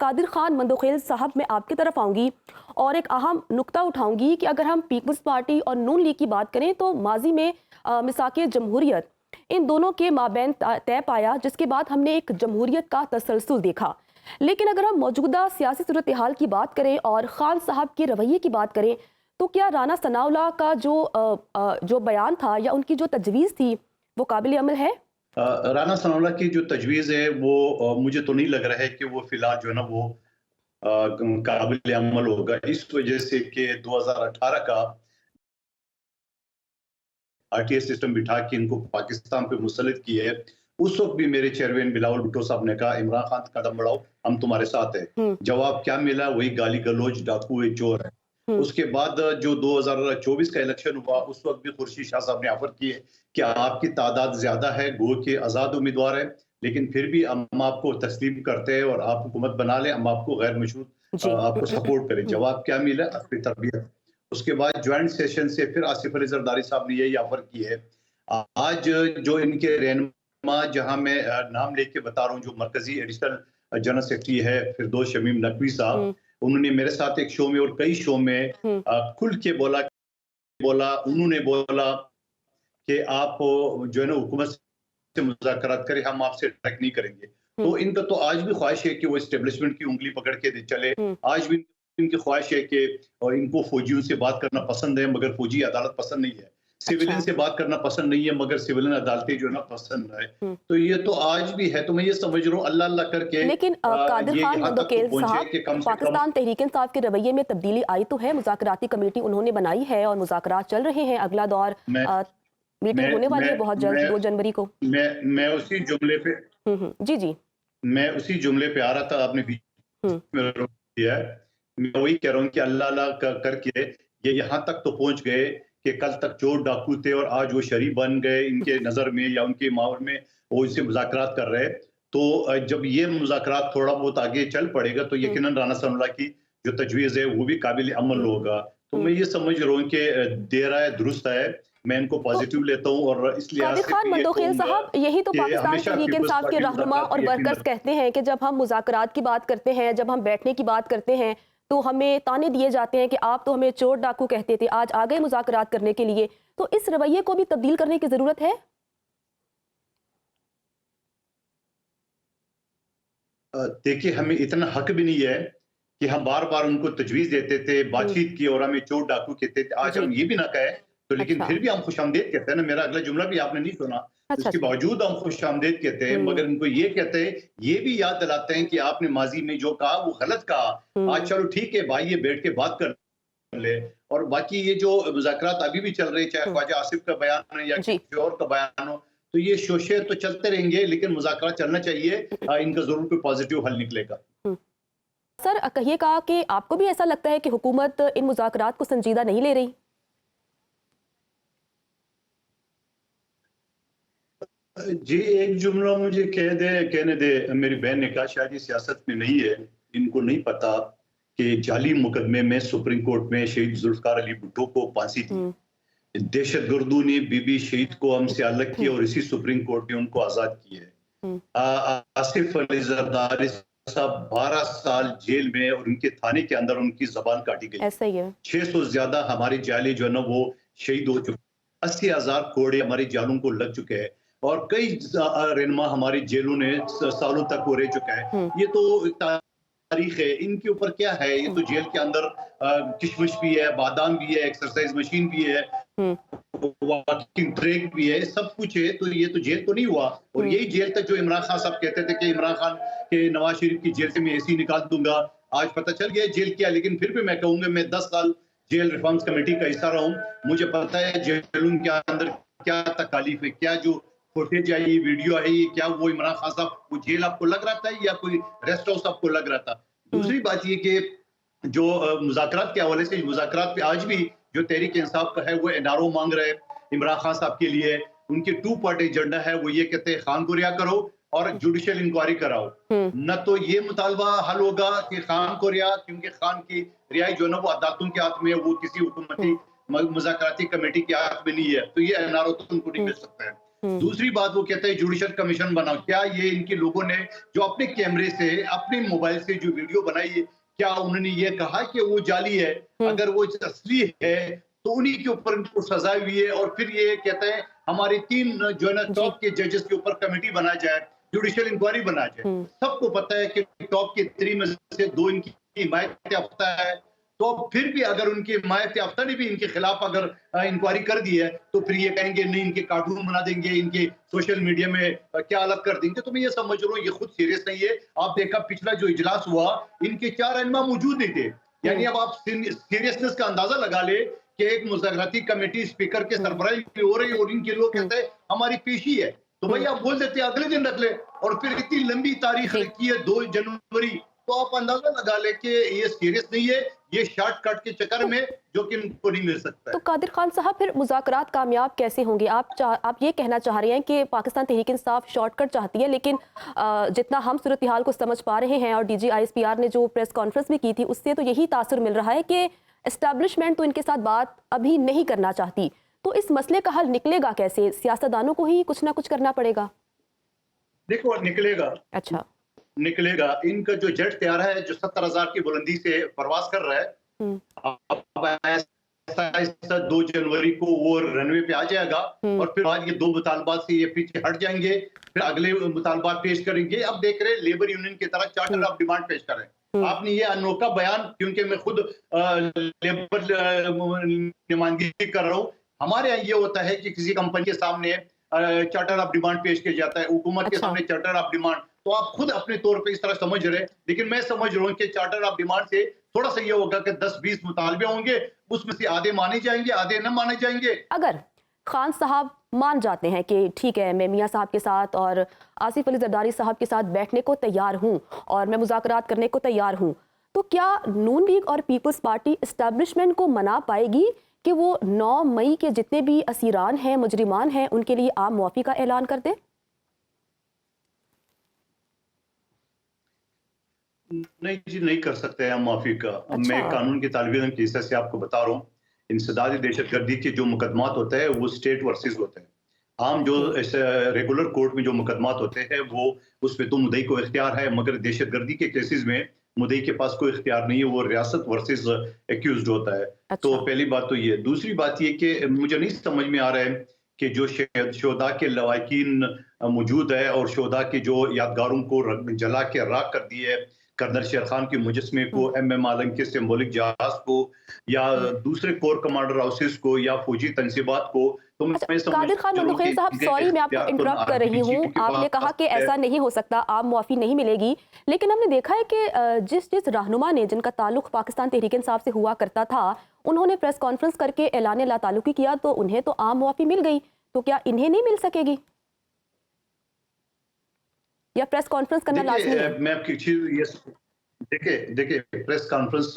कादिर खान मंदोखेल साहब, मैं आपकी तरफ आऊंगी और एक अहम नुक्ता उठाऊंगी कि अगर हम पीपल्स पार्टी और नून लीग की बात करें तो माजी में मिसाके जमहूरियत इन दोनों के माबैन तय पाया, जिसके बाद हमने एक जमहूरियत का तसलसल देखा। लेकिन अगर हम मौजूदा सियासी सूरत हाल की बात करें और खान साहब के रवैये की बात करें तो क्या राना सनाउल्लाह का जो बयान था या उनकी जो तजवीज़ थी वो काबिल अमल है? राना सनाउल्लाह की जो तजवीज़ है वो मुझे तो नहीं लग रहा है कि वो फिलहाल जो है ना वो काबिल अमल होगा, इस वजह से कि 2018 का आरटीएस सिस्टम बिठा के इनको पाकिस्तान पे मुसल्लत किए है। उस वक्त भी मेरे चेयरमैन बिलावल भुट्टो साहब ने कहा, इमरान खान कदम बढ़ाओ, हम तुम्हारे साथ हैं। जवाब क्या मिला? वही गाली गलौज, डाकू है, चोर है। उसके बाद जो 2024 का इलेक्शन हुआ, उस वक्त भी खुर्शीद शाह साहब ने ऑफर किए कि आपकी तादाद ज्यादा है, गो के आजाद उम्मीदवार है, लेकिन फिर भी हम आपको तस्लीम करते हैं और आप हुकूमत बना लें, हम आपको गैर मशरूत जी। आपको सपोर्ट करें। जवाब क्या मिला? असली तरबियत। उसके बाद ज्वाइंट सेशन से फिर आसिफ अली जरदारी साहब ने यही ऑफर की है। आज जो इनके रहनुमा, जहां मैं नाम लेके बता रहा हूँ, जो मरकजी एडिशनल जनरल सेक्रेटरी है फिरदौस शमीम नकवी साहब, उन्होंने मेरे साथ एक शो में और कई शो में खुल के बोला बोला उन्होंने बोला कि आप जो है ना हुकूमत से मुज़ाकरात करें, हम आपसे डायरेक्ट नहीं करेंगे। तो इनका तो आज भी ख्वाहिश है कि वो एस्टेब्लिशमेंट की उंगली पकड़ के चले। आज भी इनकी ख्वाहिश है कि इनको फौजियों से बात करना पसंद है, मगर फौजी अदालत पसंद नहीं है। सिविलियन अच्छा। से बात करना पसंद नहीं है, मगर सिविलियन अदालतें जो है ना पसंद है। तो ये तो आज भी है। तो मैं ये समझ रहा हूँ अल्लाह अल्लाह करके लेकिन कादिर ये खान यहाँ तक तो मंदोखेल पहुंचे साहब, कि कम से कम पाकिस्तान तहरीक इंसाफ के रवैये में तब्दीली आई तो है, मुज़ाकराती कमेटी उन्होंने बनाई है और मुज़ाकरात चल रहे हैं। अगला दौर मैं मीटिंग मैं होने वाली मैं है बहुत जल्द, मैं 2 जनवरी को। मैं उसी जुमले पे जी जी। मैं उसी जुमले पे आ रहा था, आपने बीच हम्म में रोक दिया है। मैं वही कह रहा हूँ कि अल्लाह अल्लाह करके ये यहाँ तक तो पहुंच गए कि कल तक चोर डाकू थे और आज वो शरीफ बन गए इनके नज़र में या उनके माहौल में, वो इससे मुज़ाकरात कर रहे हैं। तो जब ये मुज़ाकरात थोड़ा बहुत आगे चल पड़ेगा तो यकीनन राना सनाउल्लाह की जो तजवीज़ है वो भी काबिल अमल हम्म होगा। तो मैं हम्म ये समझ रहा हूँ कि देर आए दुरुस्त है। मैं इनको तो पॉजिटिव लेता हूँ और इस लिहाज कादिर से खान भी ये मंदोखेल कहूँगा साहब, यही तो कि पाकिस्तान हमेशा तहरीक पीपल्स इंसाफ के पार्टी रहनुमा मुज़ाकरात और पे यकीन वर्कर्स रखती कहते हैं कि जब हम मुज़ाकरात की बात करते हैं, जब हम बैठने की बात करते हैं तो हमें ताने दिए जाते हैं कि आप तो हमें चोर डाकू कहते थे, आज आ गए मुज़ाकरात करने के लिए। तो इस रवैये को भी तब्दील करने की जरूरत है। देखिए, हमें इतना हक भी नहीं है कि हम बार-बार उनको तजवीज़ देते थे, हम्म बातचीत की और हमें चोर डाकू कहते थे। आज जी। हम ये भी ना कहें, तो लेकिन अच्छा फिर भी हम खुशामदीद कहते हैं ना। मेरा अगला जुमला भी आपने नहीं सुना। अच्छा उसके अच्छा। बावजूद हम खुशामदीद कहते हैं, हम्म मगर इनको ये कहते हैं, ये भी याद दिलाते हैं कि आपने माज़ी में जो कहा वो गलत कहा। आज हम्म चलो ठीक है भाई, ये बैठ के बात कर ले। और बाकी ये जो मुज़ाकरात अभी भी चल रहे हैं, चाहे हम्म, ख्वाजा आसिफ का बयान है या जी। किसी और का बयान हो, तो ये शोशे तो चलते रहेंगे, लेकिन मुज़ाकरात चलना चाहिए। इनका ज़रूर कोई पॉज़िटिव हल निकलेगा। हम्म। सर, कहिएगा कि आपको भी ऐसा लगता है कि हुकूमत इन मुज़ाकरात को संजीदा नहीं ले रही? जी, एक जुमला मुझे कहने दे। मेरी बहन ने कहा शायद ये सियासत में नहीं है, इनको नहीं पता कि जाली मुकदमे में सुप्रीम कोर्ट में शहीद जुल्फ़िकार अली भुट्टो को फांसी दी हम्म है। दहशतगर्दों ने बीबी शहीद को हमसे अलग किया हम्म और इसी सुप्रीम कोर्ट ने उनको आज़ाद किया है। हम्म आसिफ अली जरदारी साहब 12 साल जेल में और उनके थाने के अंदर उनकी ज़बान काटी गई। ऐसा ही है। 600 से ज़्यादा हमारे जाली जो है ना वो शहीद हो चुके। 80,000 कोड़े हमारे जालों को लग चुके हैं और कई रहनुमा हमारी जेलों ने सालों तक वो रह चुका है। हम्म ये तो तारीख है, इनके ऊपर क्या है? ये हम्म तो जेल के अंदर किशमिश भी है, बादाम भी है, एक्सरसाइज मशीन भी है, हम्म वॉकिंग ट्रैक भी है, सब कुछ है। तो ये तो जेल तो नहीं हुआ। और हम्म यही जेल तक जो इमरान खान साहब कहते थे कि इमरान खान के नवाज शरीफ की जेल से मैं ऐसे ही निकाल दूंगा, आज पता चल गया जेल क्या। लेकिन फिर भी मैं कहूंगा, मैं 10 साल जेल रिफॉर्म्स कमेटी का हिस्सा रहा हूं, मुझे पता है जेलों के अंदर क्या तकालीफ है, क्या जो फुटेज है, ये वीडियो है, ये क्या वो इमरान खान साहब वो जेल आपको लग रहा था या कोई रेस्ट हाउस आपको लग रहा था? हम्म दूसरी बात ये कि जो मुज़ाकरात के हवाले से, मुज़ाकरात पे आज भी जो तहरीक इंसाफ का है वो एनआरओ मांग रहे हैं इमरान खान साहब के लिए। उनके टू पार्ट एजेंडा है, वो ये कहते हैं खान को रिहा करो और जुडिशियल इंक्वायरी कराओ। हम्म न तो ये मुतालबा हल होगा कि खान को रिहा, क्योंकि खान की रिहाई जो है ना वो अदालतों के हाथ में है, वो किसी हुकूमती हम्म मुज़ाकराती कमेटी के हाथ में नहीं है। तो ये एनआरओ तो उनको नहीं हम्म मिल सकता है। दूसरी बात वो कहता है जुडिशल कमीशन बनाओ। क्या ये इनके लोगों ने जो अपने कैमरे से अपने मोबाइल से जो वीडियो बनाई है, क्या उन्होंने ये कहा कि वो जाली है? अगर वो असली है तो उन्हीं के ऊपर इनको सजा हुई है। और फिर ये कहता है हमारे 3 जो है ना टॉप के जजेस के ऊपर कमेटी बनाया जाए, जुडिशियल इंक्वायरी बनाया जाए। सबको पता है कि टॉप के 3 में से 2 इनकी हिमायत याफ्ता है, तो फिर भी अगर उनकी हिमायत याफ्ता ने भी इनके खिलाफ अगर इंक्वायरी कर दी है तो फिर ये कहेंगे नहीं, इनके कार्टून बना देंगे, इनके सोशल मीडिया में क्या अलग कर देंगे। तो मैं ये समझ रहा हूँ ये खुद सीरियस नहीं है। आप देखा पिछला जो इजलास हुआ, इनके 4 रहनुमा मौजूद नहीं थे। यानी अब आप सीरियसनेस का अंदाजा लगा ले कि एक मुज़ाकराती कमेटी स्पीकर के सरबराही में हो रही है और इनके लोग कहते हैं हमारी पेशी है, तो भाई आप बोल देते अगले दिन रख ले। और फिर इतनी लंबी तारीख रखी है 2 जनवरी, तो आप अंदाजा लगा ले कि ये सीरियस नहीं है, ये शॉर्टकट के चक्कर में जो कि इनको नहीं मिल सकता है। तो कादिर खान साहब, फिर मुज़ाकरात कामयाब कैसे होंगे? आप ये कहना चाह रहे हैं कि पाकिस्तान तहरीक इंसाफ शॉर्टकट चाहती है, लेकिन जितना हम सूरत हाल को समझ पा रहे हैं और DG ISPR ने जो प्रेस कॉन्फ्रेंस भी की थी उससे तो यही तासुर मिल रहा है कि एस्टैब्लिशमेंट तो इनके साथ बात अभी नहीं करना चाहती। तो इस मसले का हल निकलेगा कैसे? सियासतदानों को ही कुछ ना कुछ करना पड़ेगा। देखो निकलेगा। अच्छा, निकलेगा। इनका जो जेट तैयार है जो 70,000 की बुलंदी से प्रवास कर रहा है, अब ऐसा 2 जनवरी को वो रनवे पे आ जाएगा और फिर आज ये 2 मुतालबात से ये पीछे हट जाएंगे, फिर अगले मुतालबात पेश करेंगे। अब देख रहे लेबर यूनियन की तरह चार्टर ऑफ डिमांड पेश कर रहे हैं। आपने ये अनोखा बयान, क्योंकि मैं खुद लेबर नुमाइंदगी कर रहा हूँ, हमारे यहाँ ये होता है कि किसी कंपनी के सामने चार्टर ऑफ डिमांड पेश किया जाता है, हुकूमत के सामने चार्टर ऑफ डिमांड। तो आप खुद अपने तौर पे इस तरह समझ रहे हैं, लेकिन मैं समझ रहा हूँ कि चार्टर ऑफ डिमांड से थोड़ा सा ये होगा कि 10-20 मुतालबे होंगे, उसमें से आधे माने जाएंगे, आधे न माने जाएंगे। अगर खान साहब मान जाते हैं कि ठीक है, मैं मियां साहब के साथ और आसिफ अली जरदारी साहब के साथ बैठने को तैयार हूं और मैं मुज़ाकरात करने को तैयार हूं, तो क्या नून लीग और पीपल्स पार्टी एस्टैब्लिशमेंट को मना पाएगी कि वो 9 मई के जितने भी असीरान हैं, मुजरिमान हैं, उनके लिए आम मुआफ़ी का ऐलान कर दे? नहीं जी, नहीं कर सकते हैं हम माफी का। अच्छा। मैं कानून के तालिब इल्म की हिस्से से आपको बता रहा हूँ, इंसदादी दहशतगर्दी के जो मुकदमात होते हैं वो स्टेट वर्सेस होते हैं। आम जो रेगुलर कोर्ट में जो मुकदमात होते हैं वो उसमें तो मुद्दई को इख्तियार है, मगर दहशतगर्दी के केसेस में मुद्दई के पास कोई इख्तियार नहीं है, वो रियासत वर्सेस एक्यूज्ड होता है। तो अच्छा। पहली बात तो ये। दूसरी बात ये कि मुझे नहीं समझ में आ रहा है कि जो शोधा के लवाकिन मौजूद है और शोधा के जो यादगारों को जला के राख कर दिए है, कर्नल शेर खान के मुजस्मे को, MM आलम के सिंबॉलिक जहाज को, या दूसरे कोर कमांडर हाउसेस को, या फौजी तंसीबात को, तो मैं कादिर खान मंदुखेल साहब, सॉरी मैं आपको इंटरप्ट कर रही हूँ। आपने कहा कि ऐसा नहीं हो सकता, आम मुआफ़ी नहीं मिलेगी, लेकिन हमने देखा है कि जिस रहनुमा ने, जिनका ताल्लुक पाकिस्तान तहरीक इंसाफ से हुआ करता था, उन्होंने प्रेस कॉन्फ्रेंस करके ऐलान लाताल्लुकी किया, तो उन्हें तो आम मुआफ़ी मिल गई, तो क्या इन्हें नहीं मिल सकेगी या प्रेस कॉन्फ्रेंस करना लाजमी है? मैं आपकी चीज देखिए प्रेस कॉन्फ्रेंस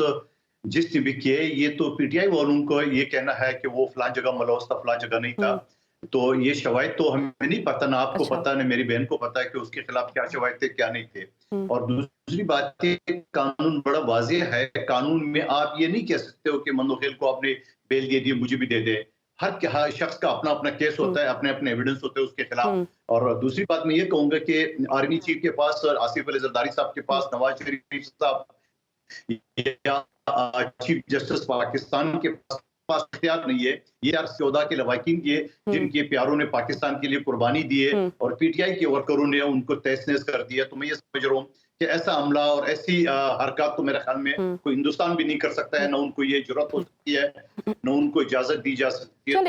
जिसने भी किए, ये तो PTI वालों को ये कहना है कि वो फलां जगह मलौस था, फलां जगह नहीं था। तो ये शवाहिद तो हमें नहीं पता, ना आपको अच्छा। पता, ना मेरी बहन को पता है कि उसके खिलाफ क्या शवाहिद थे, क्या नहीं थे। और दूसरी बात है, कानून बड़ा वाज़ेह है। कानून में आप ये नहीं कह सकते हो कि मंदोखेल को आपने बेल दे दी, मुझे भी दे दे। हर शख्स का अपना अपना केस होता है, अपने अपने एविडेंस होते हैं उसके खिलाफ। और दूसरी बात मैं ये कहूंगा कि आर्मी चीफ के पास, आसिफ अली जरदारी साहब के पास, नवाज शरीफ साहब या चीफ जस्टिस पाकिस्तान के पास इख्तियार नहीं है। ये 14 के लवाकिन के जिनके प्यारों ने पाकिस्तान के लिए कुर्बानी दी है और PTI के वर्करों ने उनको तहस-नहस कर दिया। तो मैं ये समझ रहा हूँ कि ऐसा हमला और ऐसी हरकत तो मेरे ख्याल में कोई हिंदुस्तान भी नहीं कर सकता है, ना उनको ये जुर्रत हो सकती है, ना उनको इजाजत दी जा सकती है।